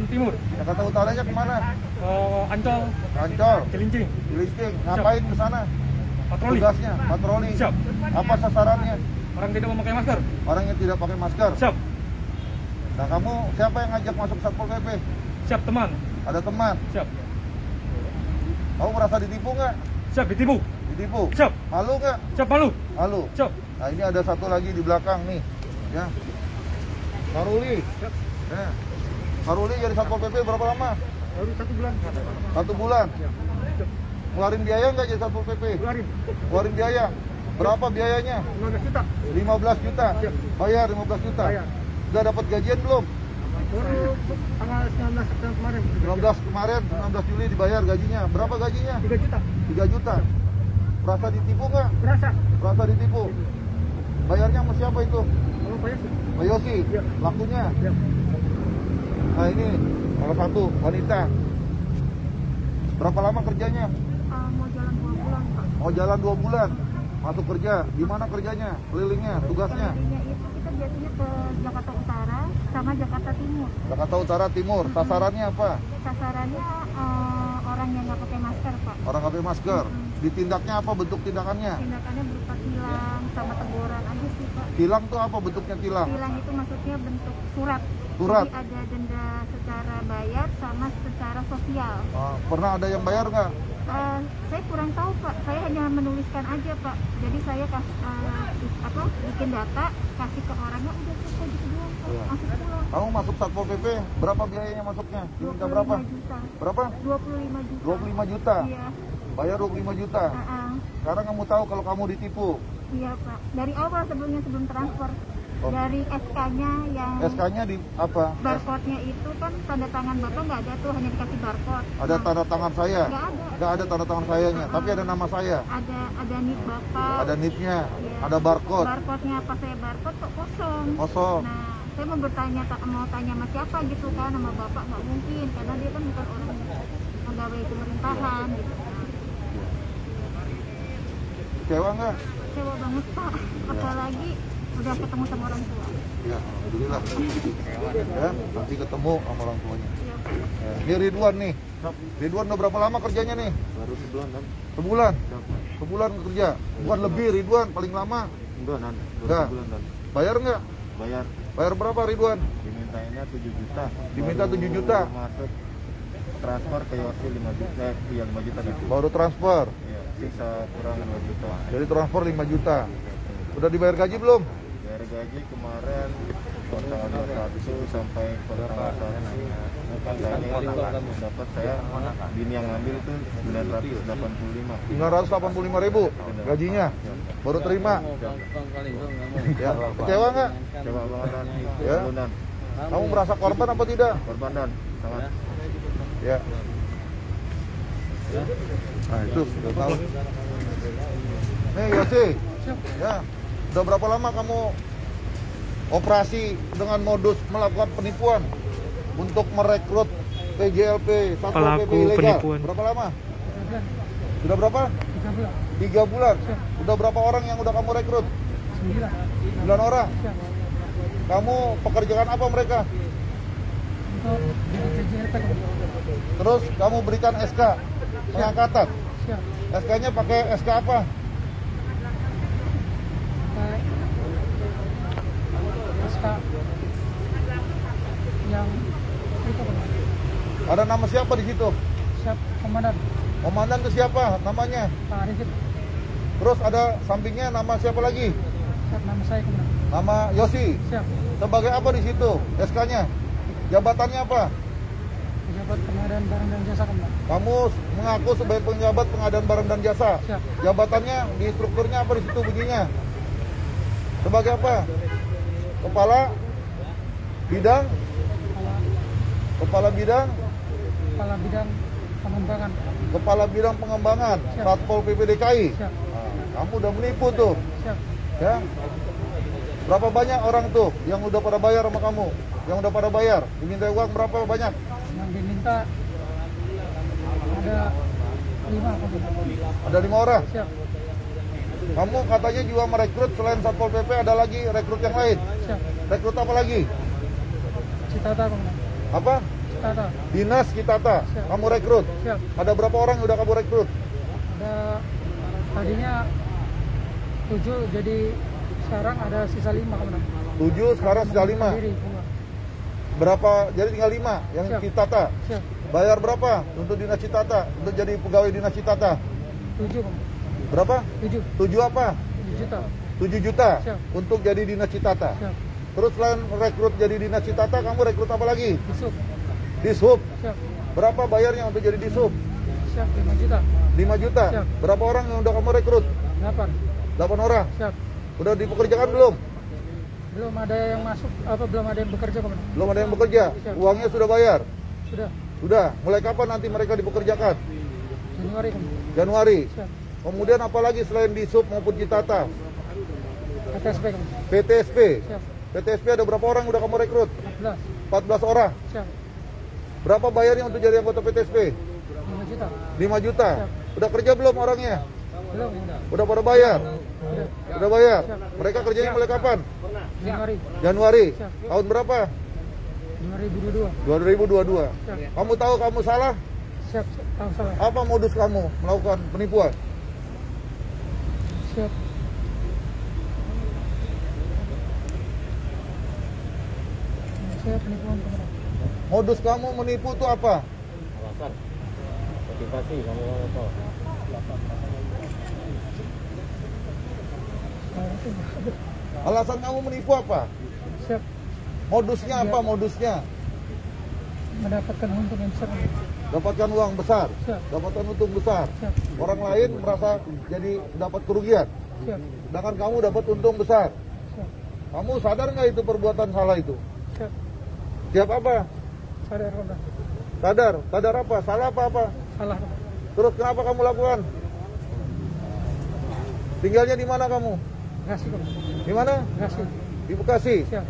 Timur. Jakarta Utaranya kemana? Ancol. Ancol. Cilincing. Cilincing. Ngapain ke sana? Patroli. Tugasnya patroli. Siap. Apa sasarannya? Orang tidak memakai masker. Orang yang tidak pakai masker. Siap. Nah, kamu siapa yang ngajak masuk Satpol PP? Siap, teman. Ada teman. Siap. Kamu merasa ditipu nggak? Siap, ditipu. Ditipu. Siap. Malu nggak? Siap, malu. Malu. Siap. Nah, ini ada satu lagi di belakang nih, ya. Karuli. Siap. Ya. Karuli jadi Satpol PP berapa lama? Baru 1 bulan. 1 bulan. Siap. Ngeluarin biaya nggak jadi Satpol PP? Ngeluarin biaya. Berapa biayanya? 15 juta. 15 juta. Siap. Bayar 15 juta. Bayar. Udah dapat gajian belum? Baru tanggal 19 September kemarin. 19 kemarin, 19 Juli dibayar gajinya. Berapa gajinya? 3 juta. 3 juta. Merasa ditipu nggak? Berasa. Merasa ditipu. Bayarnya sama siapa itu? Kalau bayar sih. Pak Yosi. Iya. Lakunya. Siap. Nah, ini salah satu wanita. Berapa lama kerjanya? Mau jalan 2 bulan, Pak. Mau jalan 2 bulan. Masuk kerja. Di mana kerjanya? Kelilingnya, tugasnya? Kelilingnya itu kita biasanya ke Jakarta Utara sama Jakarta Timur. Jakarta Utara, Timur. Sasarannya apa? Sasarannya orang yang nggak pakai masker, Pak. Orang nggak pakai masker. Ditindaknya apa bentuk tindakannya? Tindakannya berupa tilang sama teguran aja sih, Pak. Tilang tuh apa bentuknya tilang? Tilang itu maksudnya bentuk surat. Surat? Jadi ada denda secara bayar sama secara sosial. Pernah ada yang bayar nggak? Saya kurang tahu, Pak. Saya hanya menuliskan aja, Pak. Jadi saya bikin data, kasih ke orangnya, udah selesai gitu doang, Pak. Iya. Langsung pulang. Kamu masuk Satpol PP, berapa biayanya masuknya? Diminta berapa? 25 juta. Berapa? 25 juta. 25 juta? Iya. Bayar 25 juta? Sekarang kamu tahu kalau kamu ditipu? Iya, Pak. Dari awal sebelum transfer. Oh. Dari SK-nya yang SK-nya di apa? barcode-nya itu kan tanda tangan Bapak nggak ada tuh, hanya dikasih barcode. Ada tanda tangan saya? Nggak ada. Nggak ada tanda tangan sayanya, tapi ada nama saya. Ada NIP Bapak. Ada NIP-nya, Iya. ada barcode. Barcode-nya pas saya barcode kok kosong. Kosong. Nah, saya mau tanya sama siapa gitu kan, sama Bapak nggak mungkin karena dia kan bukan orang pegawai pemerintahan gitu. Kecewa nggak? Kecewa banget, Pak. Apalagi udah ketemu sama orang tua. Ya, alhamdulillah. Ya, nanti ketemu sama orang tuanya. Iya. Ya, ini Ridwan nih. Ridwan udah berapa lama kerjanya nih? Baru sebulan kan? Sebulan? Sebulan kerja? Bukan lebih Ridwan, paling lama? Enggak, Nan. Enggak. Sebulan, Nan. Bayar nggak? Bayar. Bayar berapa Ridwan? Dimintanya 7 juta. Diminta Baru 7 juta? Masuk transfer ke Yosi 5 juta. Iya, 5 juta gitu. Baru transfer? Iya, sisa kurang 2 juta. Jadi transfer 5 juta. Udah dibayar gaji belum? Bayar gaji kemarin tanggal 21 sampai tanggal 1 dapat saya bini yang ngambil tuh 985. 985.000 gajinya. Baru terima. Ya, kecewa nggak? Coba banget, Nan. Ya. Lalu, Nan. Kamu merasa korban apa tidak? Korban, Nan. Sangat. Ya. Nah, itu sudah tahu. Nih Yosi, ya, udah berapa lama kamu operasi dengan modus melakukan penipuan untuk merekrut PJLP, Satpol PP ilegal? Penipuan. Berapa lama? Sudah berapa? 3 bulan. Udah berapa orang yang udah kamu rekrut? 9 orang. Kamu pekerjaan apa mereka? Terus kamu berikan SK pengangkatan. SK-nya pakai SK apa? SK yang itu Ada nama siapa di situ? siap komandan Komandan itu siapa namanya? Pak Arifin. Terus ada sampingnya nama siapa lagi? Siap, nama saya komandan. Nama Yosi. Siap. Sebagai apa di situ? SK-nya? Jabatannya apa? Pejabat pengadaan barang dan jasa komandan. Kamu mengaku sebagai penjabat pengadaan barang dan jasa. Siap. Jabatannya di strukturnya apa di situ bunyinya? Sebagai apa? Kepala bidang? Kepala bidang? Kepala bidang pengembangan. Kepala bidang pengembangan. Siap. Satpol PP DKI. Siap. Nah, kamu udah menipu tuh. Siap. Ya. Berapa banyak orang tuh yang udah pada bayar sama kamu? Yang udah pada bayar? Diminta uang berapa banyak? Yang diminta ada 5 komandan. Ada 5 orang. Siap. Kamu katanya juga merekrut selain Satpol PP ada lagi rekrut yang lain. Siap. Rekrut apa lagi? Citata komandan. Apa? Citata. Dinas Citata. Siap. Kamu rekrut. Siap. Ada berapa orang yang udah kamu rekrut? Ada tadinya 7, jadi sekarang ada sisa 5 komandan. 7, sekarang sisa 5. Sendiri, semua. Berapa? Jadi tinggal 5 yang Siap. Citata. Siap. Bayar berapa untuk Dinas Citata? Untuk jadi pegawai Dinas Citata? 7 komandan. Berapa? 7 7 apa? juta. 7 juta Siap. untuk jadi Dinas Citata. Siap. Terus selain rekrut jadi Dinas Citata, kamu rekrut apa lagi? Disub. Dishub. Siap. Berapa bayarnya untuk jadi Dishub? Siap 5 juta. 5 juta. Siap. Berapa orang yang udah kamu rekrut? 8. 8 orang. Siap. Udah dipekerjakan belum? Belum ada yang masuk, belum ada yang bekerja komandan. Belum ada yang bekerja. Siap. Uangnya sudah bayar. Sudah. Sudah. Mulai kapan nanti mereka dipekerjakan? Januari komandan. Januari. Siap. Kemudian apa lagi selain Dishub maupun Citata? KTSP komandan. PTSP. Siap. PTSP ada berapa orang udah kamu rekrut? 14. 14 orang. Siap. Berapa bayarnya untuk jadi anggota PTSP? 5 juta. 5 juta. Siap. Udah kerja belum orangnya? Belum komandan. Udah pada bayar? Sudah. Udah bayar? Siap. Mereka kerjanya mulai kapan? Januari. Januari. Siap. Tahun berapa? 2022. 2022. Siap. Kamu tahu kamu salah? Siap. Tahu salah. Apa modus kamu melakukan penipuan? Siap. Saya penipuan komandan. Modus kamu menipu itu apa? Alasan motivasi kamu apa? Alasan kamu menipu apa? Siap. Modusnya apa modusnya? Mendapatkan untung yang besar komandan. Dapatkan uang besar, Siap. dapatkan untung besar. Siap. Orang lain merasa jadi dapat kerugian, Siap. sedangkan kamu dapat untung besar. Siap. Kamu sadar nggak itu perbuatan salah itu? Siap. Siap apa? Sadar komandan. Sadar, sadar apa? Salah apa? Salah komandan. Terus kenapa kamu lakukan? Tinggalnya di mana kamu? Bekasi komandan. Di mana? Bekasi. Di Bekasi. Siap.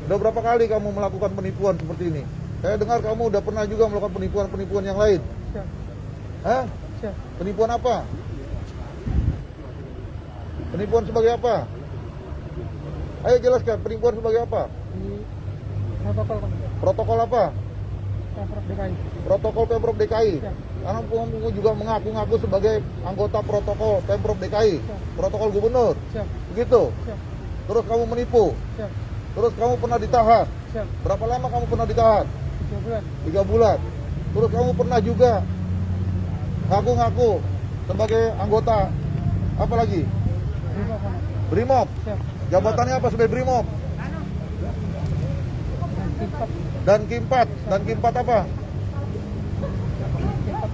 Udah berapa kali kamu melakukan penipuan seperti ini? Saya dengar kamu udah pernah juga melakukan penipuan-penipuan yang lain. Siap. Hah? Siap. Penipuan apa? Penipuan sebagai apa? Ayo jelaskan, penipuan sebagai apa? Di protokol komandan. Protokol apa? Pemprov DKI. Protokol Pemprov DKI. Siap. Karena kamu juga mengaku-ngaku sebagai anggota protokol Pemprov DKI. Siap. Protokol gubernur. Siap. Begitu. Siap. Terus kamu menipu. Siap. Terus kamu pernah ditahan. Siap. Berapa lama kamu pernah ditahan? 3 bulan. 3 bulan. Terus kamu pernah juga ngaku-ngaku sebagai anggota apa lagi? 5 komandan. Brimob. Siap. Jabatannya apa sebagai Brimob? Dan Kimpat. Dan Kimpat. Dan Kimpat apa? Kimpat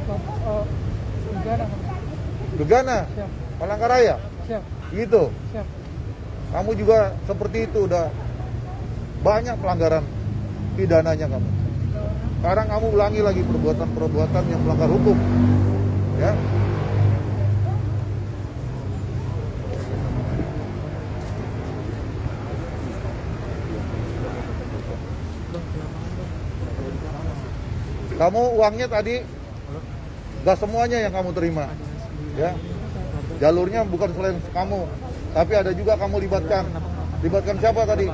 Gegana komandan. Gegana. Siap. Palangkaraya. Siap. Gitu. Siap. Kamu juga seperti itu udah banyak pelanggaran pidananya kamu. Sekarang kamu ulangi lagi perbuatan-perbuatan yang melanggar hukum. Ya. Kamu uangnya tadi gak semuanya yang kamu terima. Ya. Jalurnya bukan selain kamu, tapi ada juga kamu libatkan. Libatkan siapa tadi?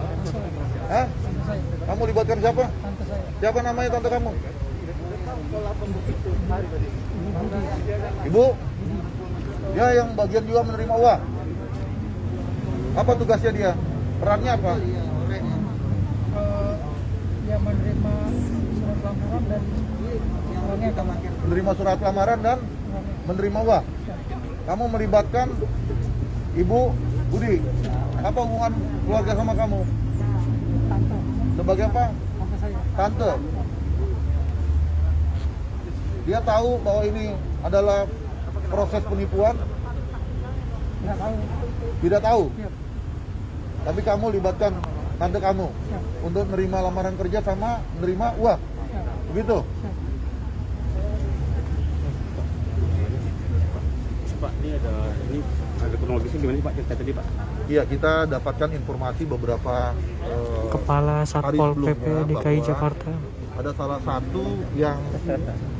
Hah? Tante saya. Kamu libatkan siapa? Tante saya. Siapa namanya tante kamu? Ibu Budi. Ibu? Dia yang bagian juga menerima uang. Apa tugasnya dia? Perannya apa? Dia menerima surat lamaran dan uangnya komandan. Menerima surat lamaran dan Uangnya. menerima uang. Siap. Kamu melibatkan Ibu Budi. Apa hubungan keluarga sama kamu? Tante. Sebagai apa? Tante saya. Tante. Dia tahu bahwa ini adalah proses penipuan? Nggak tahu. Tidak tahu. Siap. Tapi kamu libatkan tante kamu Siap. untuk menerima lamaran kerja sama menerima uang. Siap. Begitu? Siap. Pak, ini ada kronologisnya gimana sih Pak cerita tadi Pak? Iya, kita dapatkan informasi beberapa Kepala Satpol hari PP sebelumnya DKI bahwa Jakarta. ada salah satu yang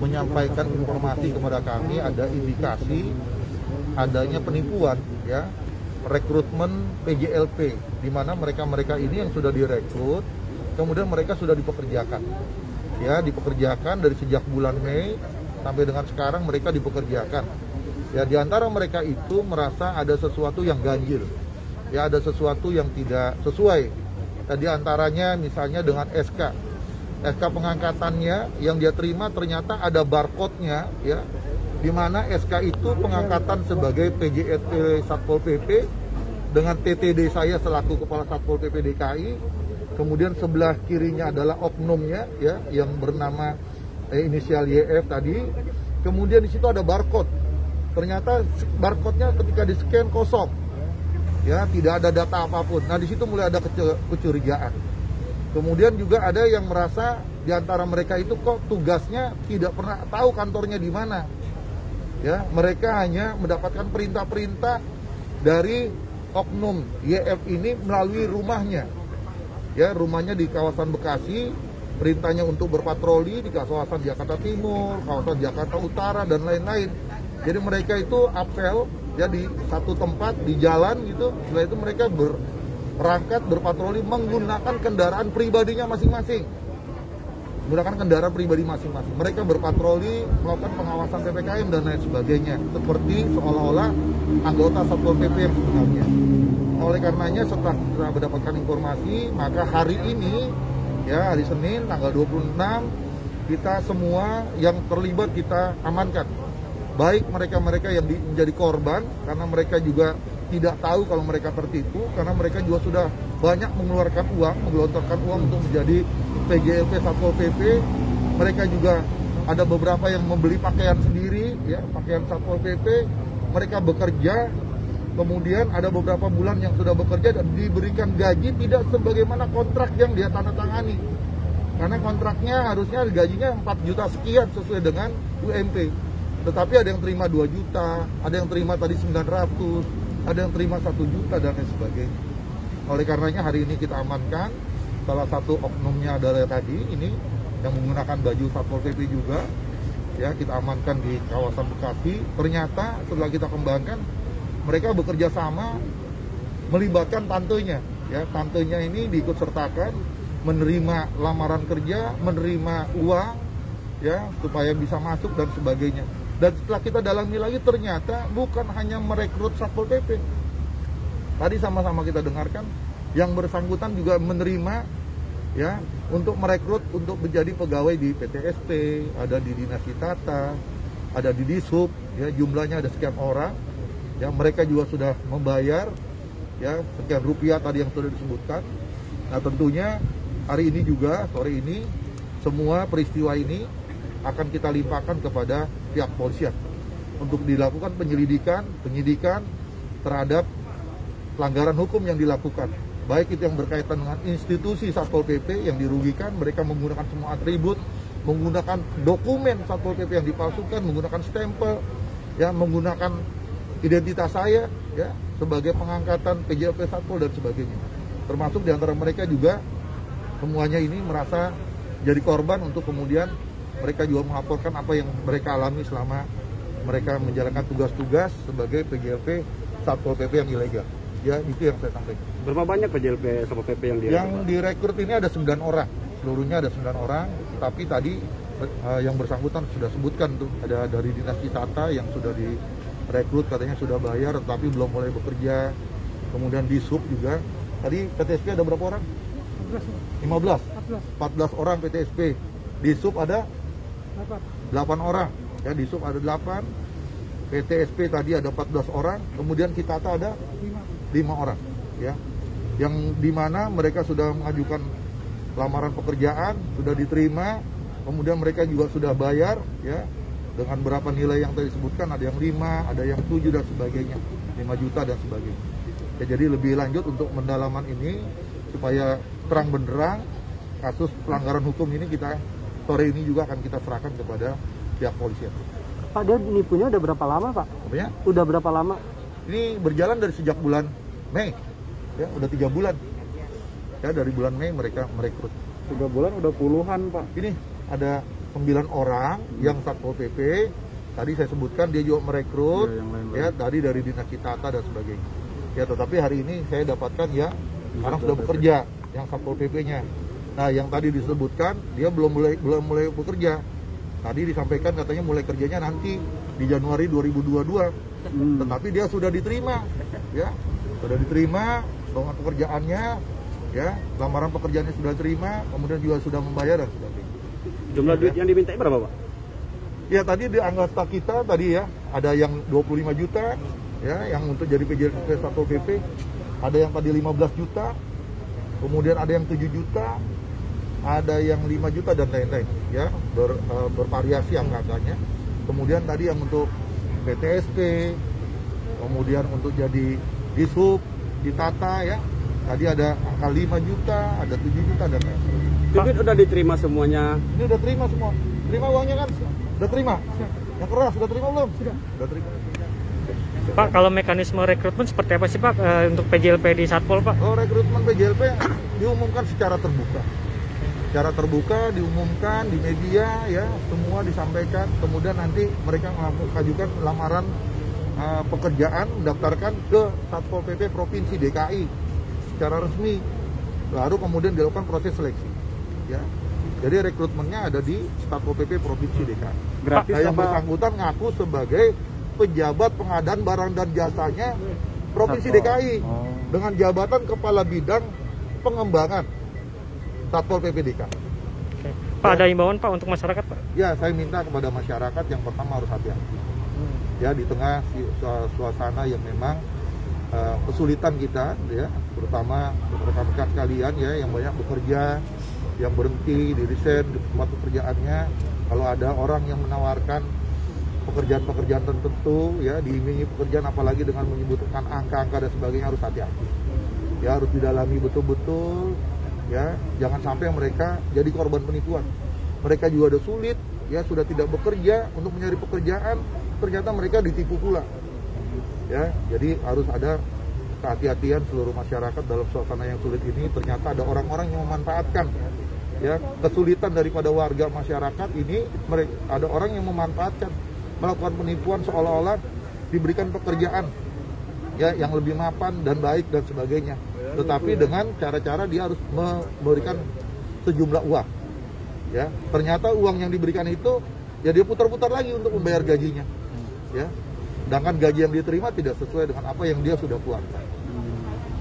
menyampaikan informasi kepada kami ada indikasi adanya penipuan, ya, rekrutmen PJLP, di mana mereka ini yang sudah direkrut kemudian mereka sudah dipekerjakan. Ya, dipekerjakan dari sejak bulan Mei sampai dengan sekarang mereka dipekerjakan. Ya, di antara mereka itu merasa ada sesuatu yang ganjil. Ya, ada sesuatu yang tidak sesuai. Ya, di antaranya misalnya dengan SK pengangkatannya yang dia terima ternyata ada barcode-nya, ya, di mana SK itu pengangkatan sebagai PJSP Satpol PP dengan TTD saya selaku Kepala Satpol PP DKI. Kemudian sebelah kirinya adalah oknumnya, ya, yang bernama inisial YF tadi. Kemudian di situ ada barcode. Ternyata barcode-nya ketika di-scan kosong. Ya, tidak ada data apapun. Nah, di situ mulai ada kecurigaan. Kemudian juga ada yang merasa di antara mereka itu kok tugasnya tidak pernah tahu kantornya di mana. Ya, mereka hanya mendapatkan perintah-perintah dari oknum YF ini melalui rumahnya. Ya, rumahnya di kawasan Bekasi, perintahnya untuk berpatroli di kawasan Jakarta Timur, kawasan Jakarta Utara dan lain-lain. Jadi mereka itu apel ya di satu tempat di jalan gitu. Setelah itu mereka berangkat berpatroli menggunakan kendaraan pribadinya masing-masing. Menggunakan kendaraan pribadi masing-masing. Mereka berpatroli, melakukan pengawasan PPKM dan lain sebagainya. Seperti seolah-olah anggota Satpol PP yang sebenarnya. Oleh karenanya setelah kita mendapatkan informasi, maka hari ini, ya hari Senin tanggal 26, kita semua yang terlibat kita amankan. Baik mereka-mereka yang menjadi korban, karena mereka juga tidak tahu kalau mereka tertipu, karena mereka juga sudah banyak mengeluarkan uang, menggelontorkan uang untuk menjadi PJLP Satpol PP. Mereka juga ada beberapa yang membeli pakaian sendiri, ya pakaian Satpol PP. Mereka bekerja, kemudian ada beberapa bulan yang sudah bekerja dan diberikan gaji tidak sebagaimana kontrak yang dia tanda tangani. Karena kontraknya harusnya gajinya 4 juta sekian sesuai dengan UMP. Tetapi ada yang terima 2 juta, ada yang terima tadi 900, ada yang terima 1 juta dan lain sebagainya. Oleh karenanya hari ini kita amankan salah satu oknumnya adalah tadi ini yang menggunakan baju Satpol PP juga. Ya, kita amankan di kawasan Bekasi. Ternyata setelah kita kembangkan mereka bekerja sama melibatkan tantenya. Ya, tantenya ini diikut sertakan menerima lamaran kerja, menerima uang ya supaya bisa masuk dan sebagainya. Dan setelah kita dalami lagi ternyata bukan hanya merekrut Satpol PP. Tadi sama-sama kita dengarkan yang bersangkutan juga menerima ya untuk merekrut untuk menjadi pegawai di PTSP, ada di Dinas Tata, ada di Dishub, ya jumlahnya ada sekian orang. Ya mereka juga sudah membayar ya sekian rupiah tadi yang sudah disebutkan. Nah, tentunya hari ini juga sore ini semua peristiwa ini akan kita limpahkan kepada pihak polisian untuk dilakukan penyidikan terhadap pelanggaran hukum yang dilakukan. Baik itu yang berkaitan dengan institusi Satpol PP yang dirugikan, mereka menggunakan semua atribut, menggunakan dokumen Satpol PP yang dipalsukan, menggunakan stempel, ya menggunakan identitas saya ya sebagai pengangkatan PJLP Satpol dan sebagainya. Termasuk diantara mereka juga semuanya ini merasa jadi korban untuk kemudian mereka juga melaporkan apa yang mereka alami selama mereka menjalankan tugas-tugas sebagai PJLP Satpol PP yang ilegal. Ya, itu yang saya sampaikan. Berapa banyak PJLP Satpol PP yang direkrut ini ada 9 orang. Seluruhnya ada 9 orang, tapi tadi yang bersangkutan sudah sebutkan tuh, ada dari Dinas Tata yang sudah direkrut katanya sudah bayar tapi belum mulai bekerja. Kemudian di Sub juga. Tadi PTSP ada berapa orang? 15. 14 orang PTSP. Di Sub ada 8 orang. Ya, di Sub ada 8. PTSP tadi ada 14 orang. Kemudian Kitata ada 5 orang. Ya. Yang dimana mereka sudah mengajukan lamaran pekerjaan, sudah diterima. Kemudian mereka juga sudah bayar. Ya, dengan berapa nilai yang tadi disebutkan. Ada yang 5, ada yang 7 dan sebagainya. 5 juta dan sebagainya. Ya, jadi lebih lanjut untuk pendalaman ini supaya terang benderang kasus pelanggaran hukum ini kita sore ini juga akan kita serahkan kepada pihak polisian. Pak, dia nipunya udah berapa lama, Pak? Apanya? Udah berapa lama? Ini berjalan dari sejak bulan Mei. Ya, udah 3 bulan. Ya, dari bulan Mei mereka merekrut. 3 bulan udah puluhan, Pak. Ini ada 9 orang yang Satpol PP. Tadi saya sebutkan dia juga merekrut. Ya, tadi dari Dinas Tata dan sebagainya. Ya, tetapi hari ini saya dapatkan ya sekarang sudah bekerja yang Satpol PP-nya. Nah, yang tadi disebutkan dia belum mulai bekerja. Tadi disampaikan katanya mulai kerjanya nanti di Januari 2022. Tetapi dia sudah diterima, ya. Sudah diterima dengan pekerjaannya, ya. Lamaran pekerjaannya sudah diterima, kemudian juga sudah membayar dan sebagainya. Jumlah duit yang dimintai berapa, Pak? Ya, tadi di anggota kita tadi ya, ada yang 25 juta, ya, yang untuk jadi PJLP Satpol PP. Ada yang tadi 15 juta, kemudian ada yang 7 juta, ada yang 5 juta dan lain-lain, ya, bervariasi angka-angkanya. Kemudian tadi yang untuk PTSP, kemudian untuk jadi Dishub, ditata, ya, tadi ada angka 5 juta, ada 7 juta dan lain-lain. Duit udah diterima semuanya. Ini udah terima semua, terima uangnya kan? Udah terima? Yang keras sudah terima belum? Sudah terima. Pak, kalau mekanisme rekrutmen seperti apa sih Pak untuk PJLP di Satpol Pak? Oh, rekrutmen PJLP diumumkan secara terbuka. Secara terbuka diumumkan di media, ya, semua disampaikan. Kemudian nanti mereka mengajukan lamaran pekerjaan, mendaftarkan ke Satpol PP Provinsi DKI secara resmi. Lalu kemudian dilakukan proses seleksi, ya. Jadi rekrutmennya ada di Satpol PP Provinsi DKI. Gratis Nah, yang bersangkutan ngaku sebagai pejabat pengadaan barang dan jasanya Provinsi DKI dengan jabatan Kepala Bidang Pengembangan Satpol PP DKI. Oke. Pak, ada imbauan Pak untuk masyarakat Pak? Ya, saya minta kepada masyarakat yang pertama harus hati-hati. Ya, di tengah suasana yang memang kesulitan kita, ya, terutama rekan-rekan sekalian, ya, yang banyak bekerja, yang berhenti di resign di tempat pekerjaannya. Kalau ada orang yang menawarkan pekerjaan-pekerjaan tertentu, ya, diiming-imingi pekerjaan, apalagi dengan menyebutkan angka-angka dan sebagainya, harus hati-hati. Ya, harus didalami betul-betul, ya, jangan sampai mereka jadi korban penipuan. Mereka juga ada sulit, ya, sudah tidak bekerja untuk mencari pekerjaan, ternyata mereka ditipu pula. Ya, jadi harus ada kehati-hatian seluruh masyarakat dalam suasana yang sulit ini. Ternyata ada orang-orang yang memanfaatkan, ya, kesulitan daripada warga masyarakat ini. Ada orang yang memanfaatkan, melakukan penipuan seolah-olah diberikan pekerjaan, ya, yang lebih mapan dan baik dan sebagainya. Tetapi dengan cara-cara dia harus memberikan sejumlah uang, ya. Ternyata uang yang diberikan itu, ya, dia putar-putar lagi untuk membayar gajinya, ya. Sedangkan gaji yang diterima tidak sesuai dengan apa yang dia sudah keluarkan.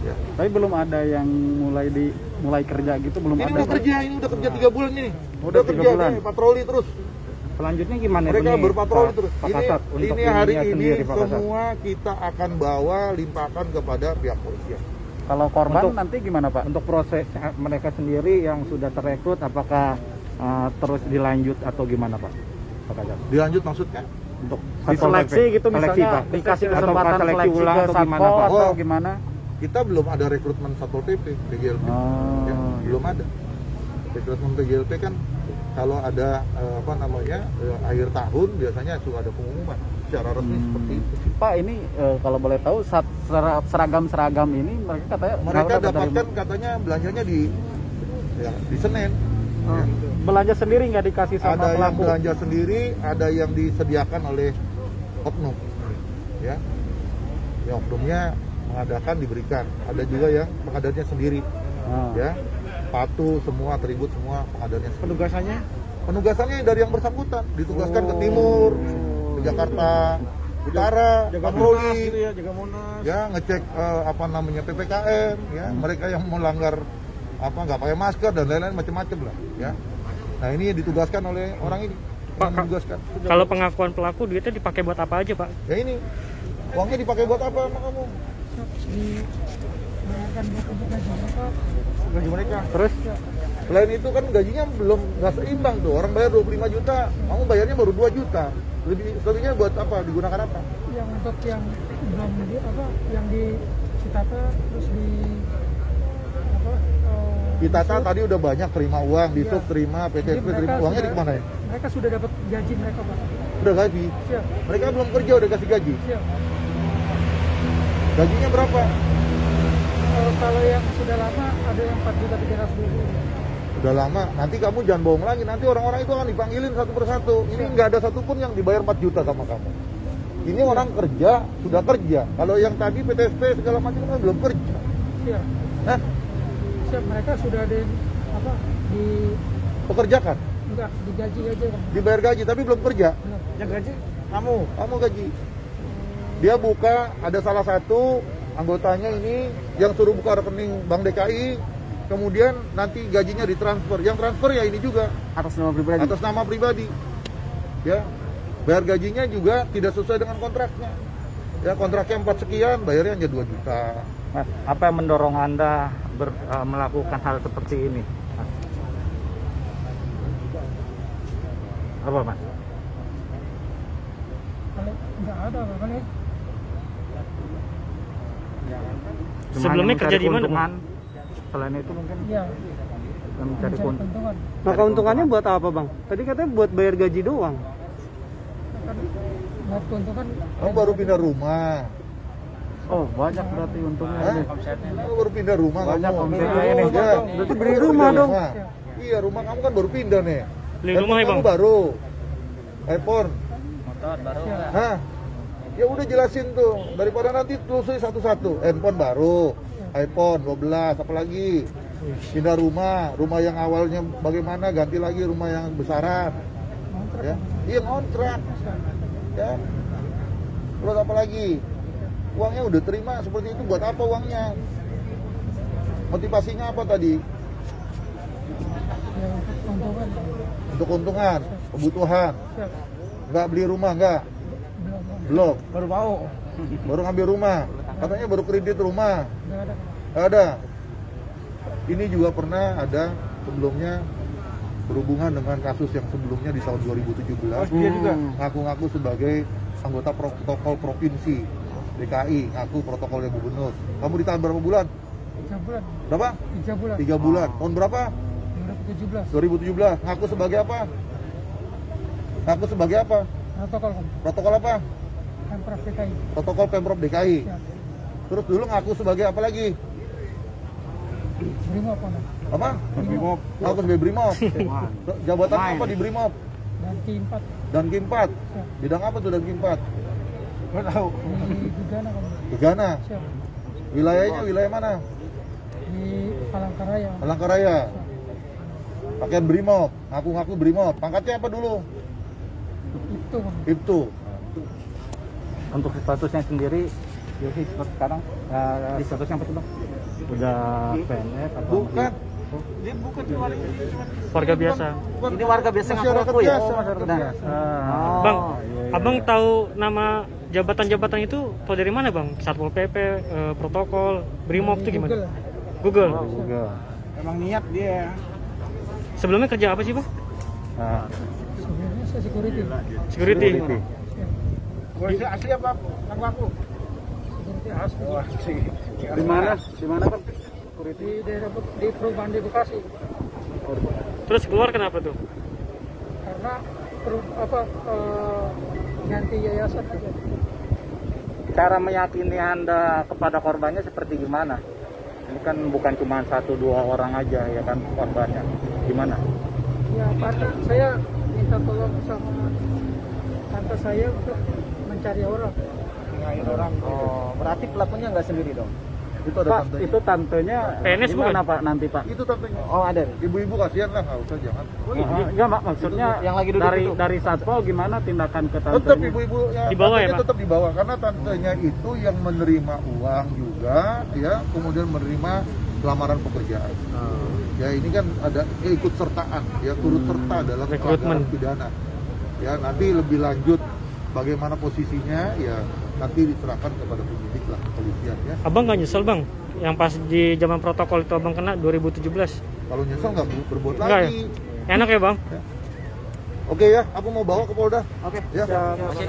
Ya. Tapi belum ada yang mulai kerja gitu, belum Ini ada. ini udah kerja 3 bulan ini. Udah 3 kerja bulan. nih, patroli terus. Selanjutnya gimana? Mereka ini, berpatroli Pak- terus. Pak Kasat, untuk Ini hari ininya ini sendiri, Pak Kasat. semua kita akan bawa limpahkan kepada pihak polisian. Kalau korban Untuk- nanti gimana Pak? Untuk proses mereka sendiri yang sudah terekrut, apakah terus dilanjut atau gimana Pak? Pak Kasat? Dilanjut maksudnya? Untuk Diseleksi gitu Seleksi, misalnya, Pak. dikasih Atau kesempatan seleksi seleksi ulang ke atau gimana, Satpol Pak? atau Oh. gimana? Kita belum ada rekrutmen Satpol PP, PJLP. Oh, Ya, belum ada. Rekrutmen PJLP kan kalau ada akhir tahun biasanya sudah ada pengumuman secara resmi seperti itu. Pak, ini kalau boleh tahu seragam-seragam ini mereka katanya Mereka dapat dari- dapatkan katanya belanjanya di Senen. Ya. belanja sendiri nggak dikasih sama Ada yang pelaku. belanja sendiri, ada yang disediakan oleh oknum, ya. Yang oknumnya mengadakan diberikan. Ada juga yang pengadaannya sendiri, ya. Sepatu semua, atribut semua pengadaannya sendiri. Penugasannya? Penugasannya dari yang bersangkutan, ditugaskan ke timur, ke Jakarta Utara, patroli, gitu ya, jaga Monas. ya, ngecek PPKM, ya, mereka yang melanggar nggak pakai masker dan lain-lain macam-macam lah, ya. Nah, ini ditugaskan oleh orang ini, Pak, yang ditugaskan. Kalau pengakuan pelaku duitnya dipakai buat apa aja Pak? Ya ini, uangnya dipakai buat apa sama kamu? Gaji mereka. Terus Selain itu kan gajinya nggak seimbang tuh, orang bayar 25 juta, kamu bayarnya baru 2 juta. Lebihnya buat apa? Digunakan apa? Yang untuk yang belum yang di Citata terus di Kita tadi udah banyak terima uang, di sub terima, PTSP Jadi terima, mereka uangnya di sudah- kemana ya? mereka sudah dapat gaji mereka Pak. Udah gaji. Siap, Mereka belum kerja udah kasih gaji. siap. Gajinya berapa? Kalau yang sudah lama ada yang 4.300.000. Udah lama, nanti kamu jangan bohong lagi, nanti orang-orang itu akan dipanggilin satu persatu. Ini nggak ada satupun yang dibayar 4 juta sama kamu. Ini orang kerja, sudah kerja. Kalau yang tadi PTSP segala macam kan belum kerja. Siap. Nah, Siap, mereka sudah ada yang Pekerjakan, enggak digaji aja kan. dibayar gaji tapi belum kerja. Belum. Yang gaji Kamu gaji. Dia buka, ada salah satu anggotanya ini yang suruh buka rekening Bank DKI, kemudian nanti gajinya ditransfer. Yang transfer ya ini juga Atas nama pribadi. atas nama pribadi. Ya, bayar gajinya juga tidak sesuai dengan kontraknya. Ya, kontraknya 4 sekian, bayarnya hanya 2 juta. Mas, apa yang mendorong Anda melakukan hal seperti ini? Mas? Apa, Mas? Kalau enggak ada kali. Cuma Sebelumnya hanya kerja mencari di mana, keuntungan. Selain itu mungkin Iya, mencari mencari keuntungan. keuntungan. Nah keuntungannya buat apa bang? Tadi katanya buat bayar gaji doang. Kan buat keuntungan Kamu baru pindah rumah. Oh, banyak berarti untungnya Hah? ini. Kamu baru pindah rumah Banyak kamu. omsetnya ini. Ya. Berarti beli Kamu baru rumah pindah dong. Iya, rumah kamu kan baru pindah nih. Beli Handphone rumah ya, kamu Bang? baru. iPhone. motor baru. Hah? Ya udah jelasin tuh, daripada nanti telusuri satu-satu. Handphone baru, iPhone 12, apalagi pindah rumah yang awalnya bagaimana, ganti lagi rumah yang besaran. Ya, iya ngontrak. Ya. Terus apa lagi? Uangnya udah terima seperti itu, buat apa uangnya? Motivasinya apa tadi? ya untuk keuntungan. Untuk keuntungan, kebutuhan. Siap. Nggak beli rumah, nggak? Belum. Belum. Baru mau. Baru ngambil rumah. Katanya baru kredit rumah. Enggak ada. Nggak ada. Ini juga pernah ada sebelumnya berhubungan dengan kasus yang sebelumnya di tahun 2017. Dia juga. Ngaku-ngaku sebagai anggota protokol provinsi DKI, ngaku protokolnya gubernur. Kamu ditahan berapa bulan? 3 bulan. Berapa? 3 bulan. 3 bulan. Tahun berapa? 2017. 2017. Ngaku sebagai apa? Ngaku sebagai apa? Protokol kan. Protokol apa? Pemprov DKI. Protokol Pemprov DKI. Siap. Terus dulu ngaku sebagai apa lagi? Brimob kan. Apa? Brimob. Ngaku sebagai Brimob. Jabatan apa di Brimob? Dan K4 Dan K4. Siap. Bidang apa tuh dan K4? Gak tahu. di Gegana kan. Gegana. Siap. Wilayahnya wilayah mana? Di Palangkaraya. Palangkaraya. Pakaian Brimob, ngaku-ngaku Brimob. Pangkatnya apa dulu? Itu kan. Itu. Untuk statusnya sendiri, Yosi sekarang statusnya apa sih bang? Udah PNS atau Bukan. Dia bukan cuma warga biasa. Ini warga biasa ngaku ya? Oh, masyarakat biasa. Bang, abang tahu nama jabatan-jabatan itu tahu dari mana bang? Satpol PP, protokol, Brimob itu gimana? Google. Google. Emang niat dia. Sebelumnya kerja apa sih bang? Sebenarnya saya security. Security. Security asli. Di mana? Di mana kan? Di daerah di perumahan di Bekasi. Terus keluar kenapa tuh? Karena ganti yayasan aja. Cara meyakini Anda kepada korbannya seperti gimana? Ini kan bukan cuma 1-2 orang aja ya kan korbannya. Gimana? Ya karena saya minta tolong sama tante saya untuk mencari orang. Oh, berarti pelakunya nggak sendiri dong? Itu ada Pak, tantenya. itu tantenya PNS gimana bukan? Pak nanti Pak? Itu tantenya. Oh ada. Ibu-ibu kasihan lah, nggak usah jangan. Enggak Mak, maksudnya yang lagi duduk itu. dari Satpol gimana tindakan ke Tetap tantenya? ibu-ibu ya, Di bawah ya, tantenya Pak? tetap di bawah karena tantenya itu yang menerima uang juga ya, kemudian menerima lamaran pekerjaan. Ya ini kan ada ikut sertaan ya, turut serta dalam Rekrutmen. pelanggaran pidana. Ya nanti lebih lanjut bagaimana posisinya ya nanti diserahkan kepada penyidik lah, kepolisian ya. Abang nggak nyesel bang? Yang pas di zaman protokol itu abang kena 2017? Kalau nyesel nggak berbuat Enggak ya? lagi. Enak ya bang? Oke ya, aku mau bawa ke Polda. Oke. Ya. Masih